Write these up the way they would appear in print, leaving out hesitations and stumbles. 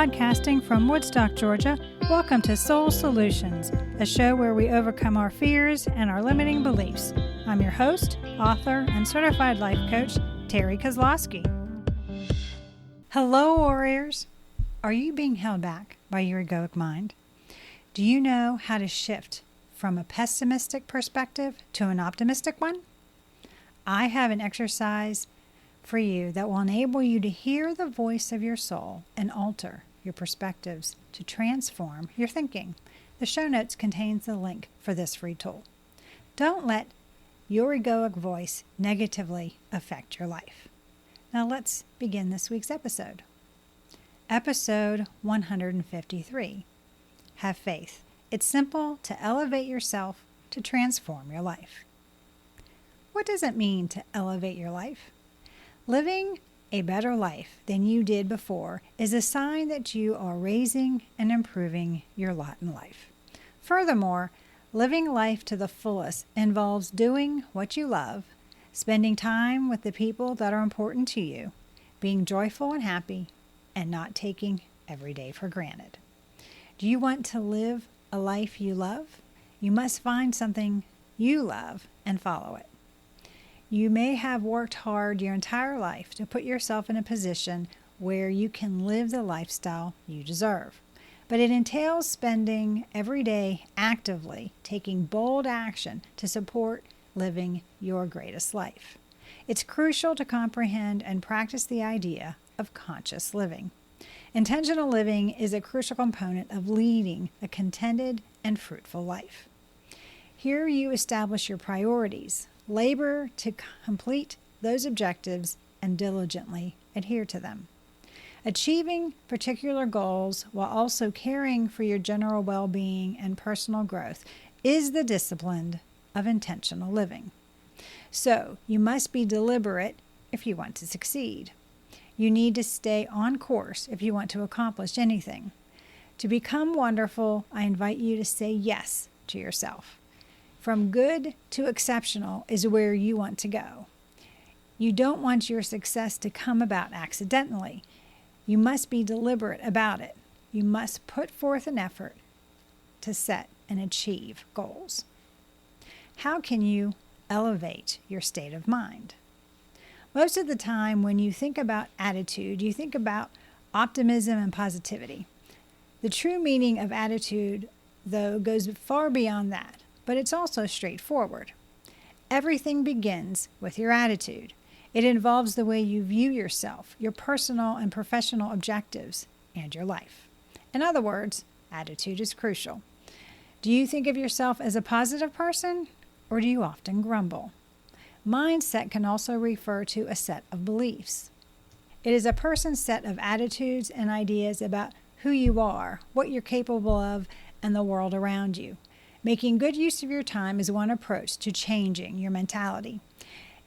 Podcasting from Woodstock, Georgia, welcome to Soul Solutions, a show where we overcome our fears and our limiting beliefs. I'm your host, author, and certified life coach, Terry Kozlowski. Hello, warriors. Are you being held back by your egoic mind? Do you know how to shift from a pessimistic perspective to an optimistic one? I have an exercise for you that will enable you to hear the voice of your soul and alter your perspectives to transform your thinking. The show notes contains the link for this free tool. Don't let your egoic voice negatively affect your life. Now let's begin this week's episode. Episode 153. Have faith. It's simple to elevate yourself to transform your life. What does it mean to elevate your life? Living a better life than you did before is a sign that you are raising and improving your lot in life. Furthermore, living life to the fullest involves doing what you love, spending time with the people that are important to you, being joyful and happy, and not taking every day for granted. Do you want to live a life you love? You must find something you love and follow it. You may have worked hard your entire life to put yourself in a position where you can live the lifestyle you deserve. But it entails spending every day actively taking bold action to support living your greatest life. It's crucial to comprehend and practice the idea of conscious living. Intentional living is a crucial component of leading a contented and fruitful life. Here you establish your priorities, labor to complete those objectives, and diligently adhere to them. Achieving particular goals while also caring for your general well-being and personal growth is the discipline of intentional living. So, you must be deliberate if you want to succeed. You need to stay on course if you want to accomplish anything. To become wonderful, I invite you to say yes to yourself. From good to exceptional is where you want to go. You don't want your success to come about accidentally. You must be deliberate about it. You must put forth an effort to set and achieve goals. How can you elevate your state of mind? Most of the time when you think about attitude, you think about optimism and positivity. The true meaning of attitude, though, goes far beyond that. But it's also straightforward. Everything begins with your attitude. It involves the way you view yourself, your personal and professional objectives, and your life. In other words, attitude is crucial. Do you think of yourself as a positive person, or do you often grumble? Mindset can also refer to a set of beliefs. It is a person's set of attitudes and ideas about who you are, what you're capable of, and the world around you. Making good use of your time is one approach to changing your mentality.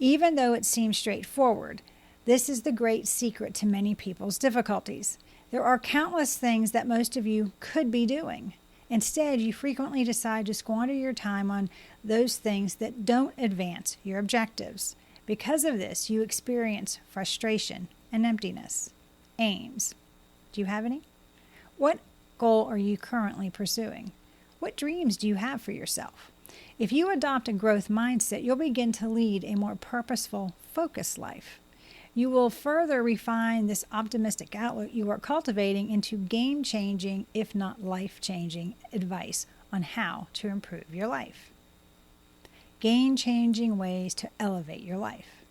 Even though it seems straightforward, this is the great secret to many people's difficulties. There are countless things that most of you could be doing. Instead, you frequently decide to squander your time on those things that don't advance your objectives. Because of this, you experience frustration and emptiness. Aims. Do you have any? What goal are you currently pursuing? What dreams do you have for yourself? If you adopt a growth mindset, you'll begin to lead a more purposeful, focused life. You will further refine this optimistic outlook you are cultivating into game-changing, if not life-changing, advice on how to improve your life. Game-changing ways to elevate your life.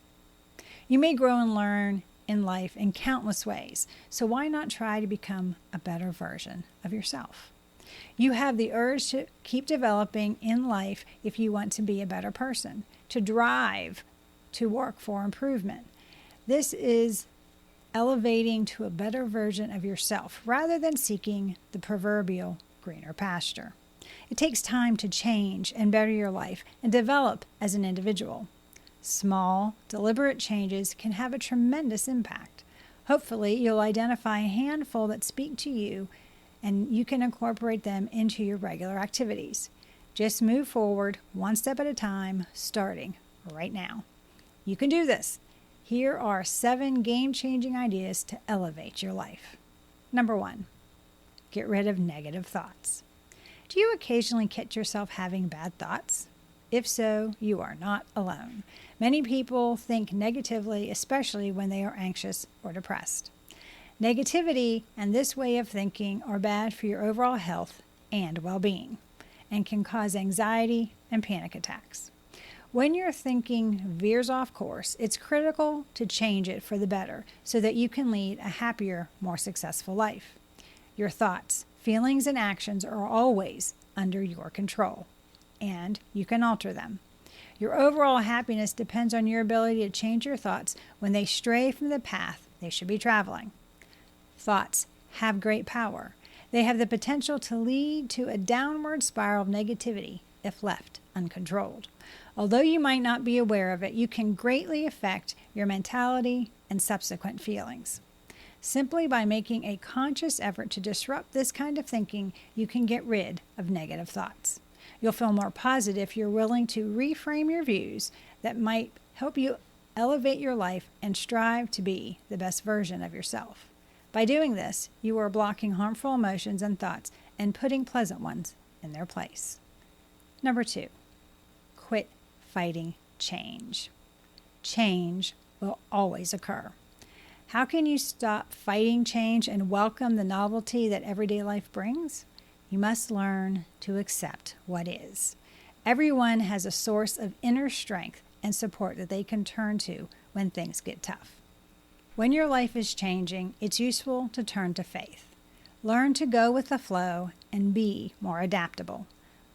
You may grow and learn in life in countless ways, so why not try to become a better version of yourself? You have the urge to keep developing in life if you want to be a better person, to drive to work for improvement. This is elevating to a better version of yourself rather than seeking the proverbial greener pasture. It takes time to change and better your life and develop as an individual. Small, deliberate changes can have a tremendous impact. Hopefully, you'll identify a handful that speak to you and you can incorporate them into your regular activities. Just move forward one step at a time, starting right now. You can do this. Here are 7 game-changing ideas to elevate your life. Number 1, get rid of negative thoughts. Do you occasionally catch yourself having bad thoughts? If so, you are not alone. Many people think negatively, especially when they are anxious or depressed. Negativity and this way of thinking are bad for your overall health and well-being and can cause anxiety and panic attacks. When your thinking veers off course, it's critical to change it for the better so that you can lead a happier, more successful life. Your thoughts, feelings, and actions are always under your control, and you can alter them. Your overall happiness depends on your ability to change your thoughts when they stray from the path they should be traveling. Thoughts have great power. They have the potential to lead to a downward spiral of negativity if left uncontrolled. Although you might not be aware of it, you can greatly affect your mentality and subsequent feelings. Simply by making a conscious effort to disrupt this kind of thinking, you can get rid of negative thoughts. You'll feel more positive if you're willing to reframe your views that might help you elevate your life and strive to be the best version of yourself. By doing this, you are blocking harmful emotions and thoughts and putting pleasant ones in their place. Number 2, quit fighting change. Change will always occur. How can you stop fighting change and welcome the novelty that everyday life brings? You must learn to accept what is. Everyone has a source of inner strength and support that they can turn to when things get tough. When your life is changing, it's useful to turn to faith. Learn to go with the flow and be more adaptable.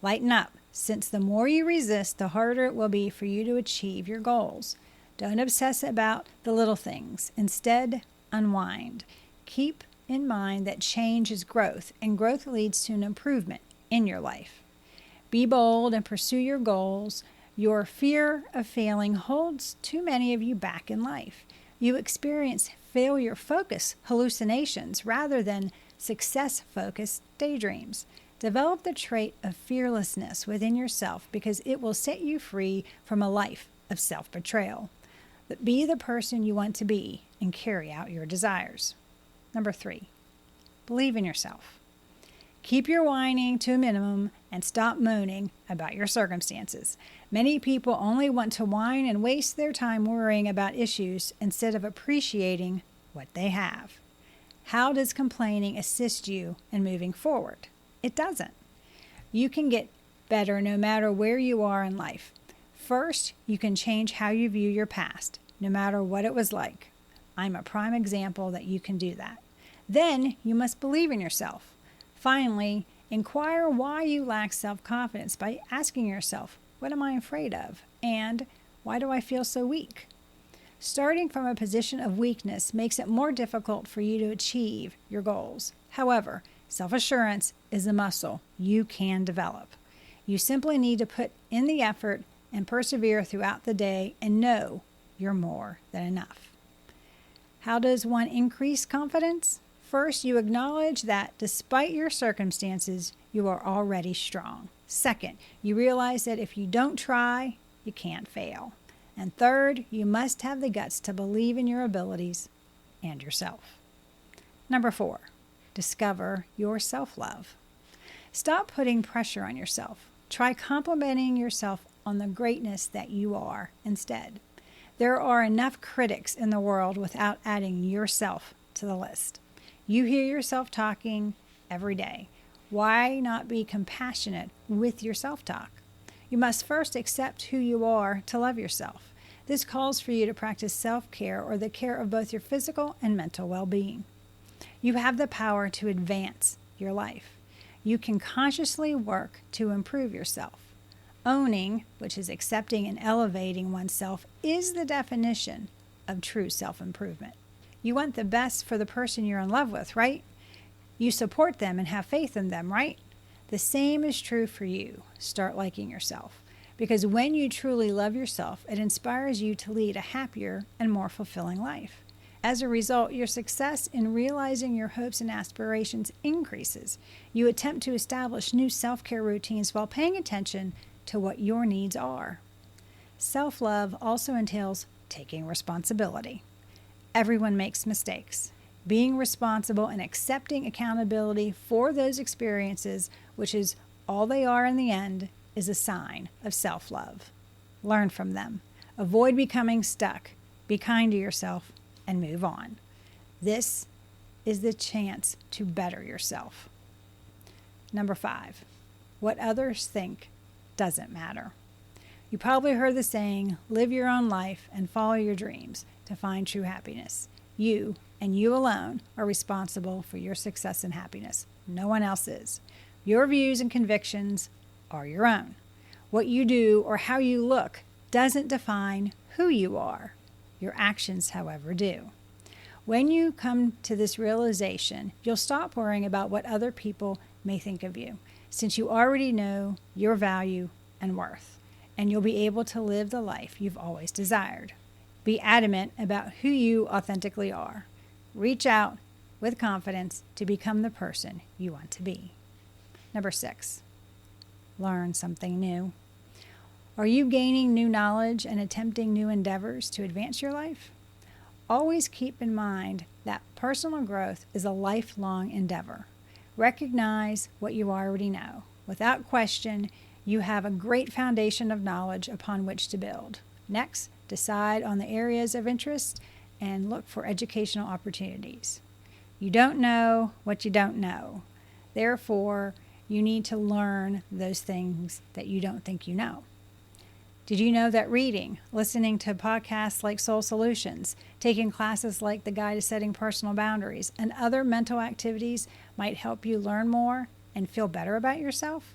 Lighten up, since the more you resist, the harder it will be for you to achieve your goals. Don't obsess about the little things. Instead, unwind. Keep in mind that change is growth, and growth leads to an improvement in your life. Be bold and pursue your goals. Your fear of failing holds too many of you back in life. You experience failure-focused hallucinations rather than success-focused daydreams. Develop the trait of fearlessness within yourself because it will set you free from a life of self-betrayal. But be the person you want to be and carry out your desires. Number 3, believe in yourself. Keep your whining to a minimum and stop moaning about your circumstances. Many people only want to whine and waste their time worrying about issues instead of appreciating what they have. How does complaining assist you in moving forward? It doesn't. You can get better no matter where you are in life. First, you can change how you view your past, no matter what it was like. I'm a prime example that you can do that. Then, you must believe in yourself. Finally, inquire why you lack self-confidence by asking yourself, what am I afraid of? And why do I feel so weak? Starting from a position of weakness makes it more difficult for you to achieve your goals. However, self-assurance is a muscle you can develop. You simply need to put in the effort and persevere throughout the day and know you're more than enough. How does one increase confidence? First, you acknowledge that despite your circumstances, you are already strong. Second, you realize that if you don't try, you can't fail. And third, you must have the guts to believe in your abilities and yourself. Number 4, discover your self-love. Stop putting pressure on yourself. Try complimenting yourself on the greatness that you are instead. There are enough critics in the world without adding yourself to the list. You hear yourself talking every day. Why not be compassionate with your self-talk? You must first accept who you are to love yourself. This calls for you to practice self-care or the care of both your physical and mental well-being. You have the power to advance your life. You can consciously work to improve yourself. Owning, which is accepting and elevating oneself, is the definition of true self-improvement. You want the best for the person you're in love with, right? You support them and have faith in them, right? The same is true for you. Start liking yourself. Because when you truly love yourself, it inspires you to lead a happier and more fulfilling life. As a result, your success in realizing your hopes and aspirations increases. You attempt to establish new self-care routines while paying attention to what your needs are. Self-love also entails taking responsibility. Everyone makes mistakes. being responsible and accepting accountability for those experiences, which is all they are in the end, is a sign of self-love. Learn from them. Avoid becoming stuck. Be kind to yourself and move on. This is the chance to better yourself. Number 5, what others think doesn't matter. You probably heard the saying, live your own life and follow your dreams to find true happiness. You, and you alone, are responsible for your success and happiness. No one else is. Your views and convictions are your own. What you do or how you look doesn't define who you are. Your actions, however, do. When you come to this realization, you'll stop worrying about what other people may think of you, since you already know your value and worth, and you'll be able to live the life you've always desired. Be adamant about who you authentically are. Reach out with confidence to become the person you want to be. Number 6, learn something new. Are you gaining new knowledge and attempting new endeavors to advance your life? Always keep in mind that personal growth is a lifelong endeavor. Recognize what you already know. Without question, you have a great foundation of knowledge upon which to build. Next, decide on the areas of interest and look for educational opportunities. You don't know what you don't know. Therefore, you need to learn those things that you don't think you know. Did you know that reading, listening to podcasts like Soul Solutions, taking classes like The Guide to Setting Personal Boundaries, and other mental activities might help you learn more and feel better about yourself?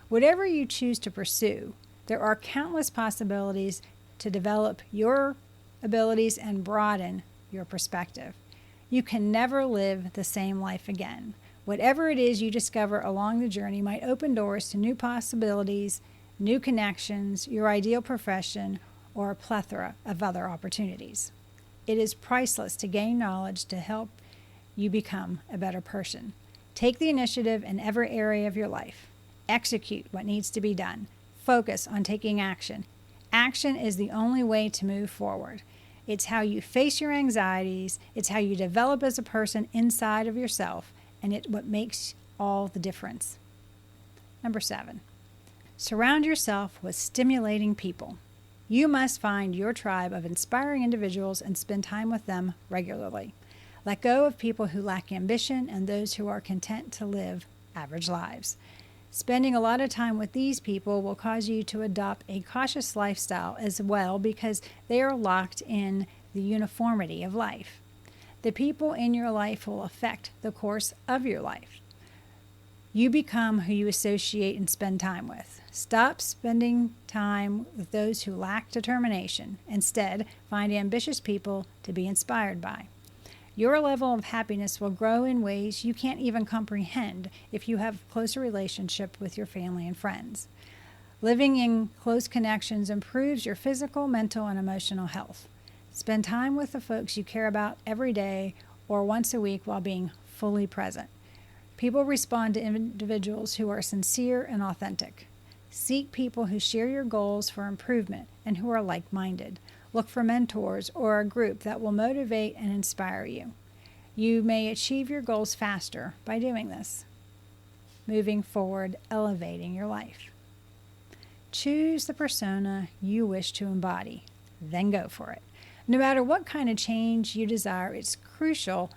Whatever you choose to pursue, there are countless possibilities to develop your abilities and broaden your perspective. You can never live the same life again. Whatever it is you discover along the journey might open doors to new possibilities, new connections, your ideal profession, or a plethora of other opportunities. It is priceless to gain knowledge to help you become a better person. Take the initiative in every area of your life. Execute what needs to be done. Focus on taking action. Action is the only way to move forward. It's how you face your anxieties. It's how you develop as a person inside of yourself, and it's what makes all the difference. Number 7. Surround yourself with stimulating people. You must find your tribe of inspiring individuals and spend time with them regularly. Let go of people who lack ambition and those who are content to live average lives. Spending a lot of time with these people will cause you to adopt a cautious lifestyle as well, because they are locked in the uniformity of life. The people in your life will affect the course of your life. You become who you associate and spend time with. Stop spending time with those who lack determination. Instead, find ambitious people to be inspired by. Your level of happiness will grow in ways you can't even comprehend if you have a closer relationship with your family and friends. Living in close connections improves your physical, mental, and emotional health. Spend time with the folks you care about every day or once a week while being fully present. People respond to individuals who are sincere and authentic. Seek people who share your goals for improvement and who are like-minded. Look for mentors or a group that will motivate and inspire you. You may achieve your goals faster by doing this. Moving forward, elevating your life. Choose the persona you wish to embody, then go for it. No matter what kind of change you desire, it's crucial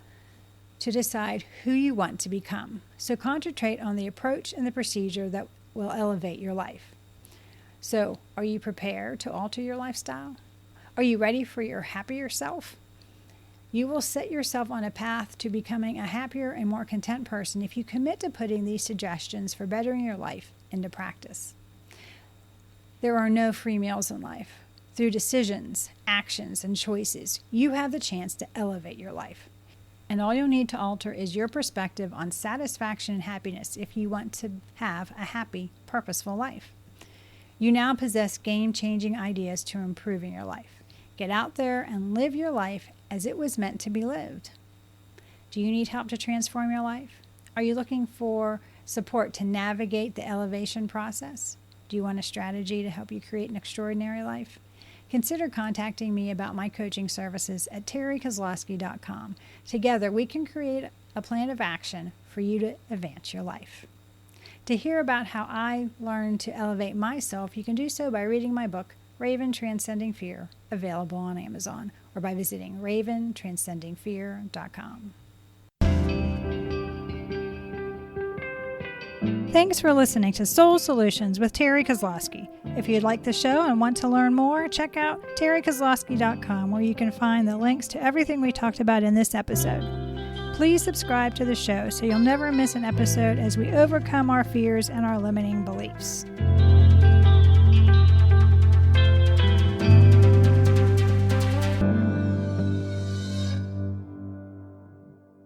to decide who you want to become. So concentrate on the approach and the procedure that will elevate your life. So, are you prepared to alter your lifestyle? Are you ready for your happier self? You will set yourself on a path to becoming a happier and more content person if you commit to putting these suggestions for bettering your life into practice. There are no free meals in life. Through decisions, actions, and choices, you have the chance to elevate your life. And all you'll need to alter is your perspective on satisfaction and happiness if you want to have a happy, purposeful life. You now possess game-changing ideas to improving your life. Get out there and live your life as it was meant to be lived. Do you need help to transform your life? Are you looking for support to navigate the elevation process? Do you want a strategy to help you create an extraordinary life? consider contacting me about my coaching services at terrykozlowski.com. Together, we can create a plan of action for you to advance your life. To hear about how I learned to elevate myself, you can do so by reading my book, Raven Transcending Fear, available on Amazon, or by visiting raventranscendingfear.com. Thanks for listening to Soul Solutions with Terry Kozlowski. If you'd like the show and want to learn more, check out terrykozlowski.com, where you can find the links to everything we talked about in this episode. Please subscribe to the show so you'll never miss an episode as we overcome our fears and our limiting beliefs.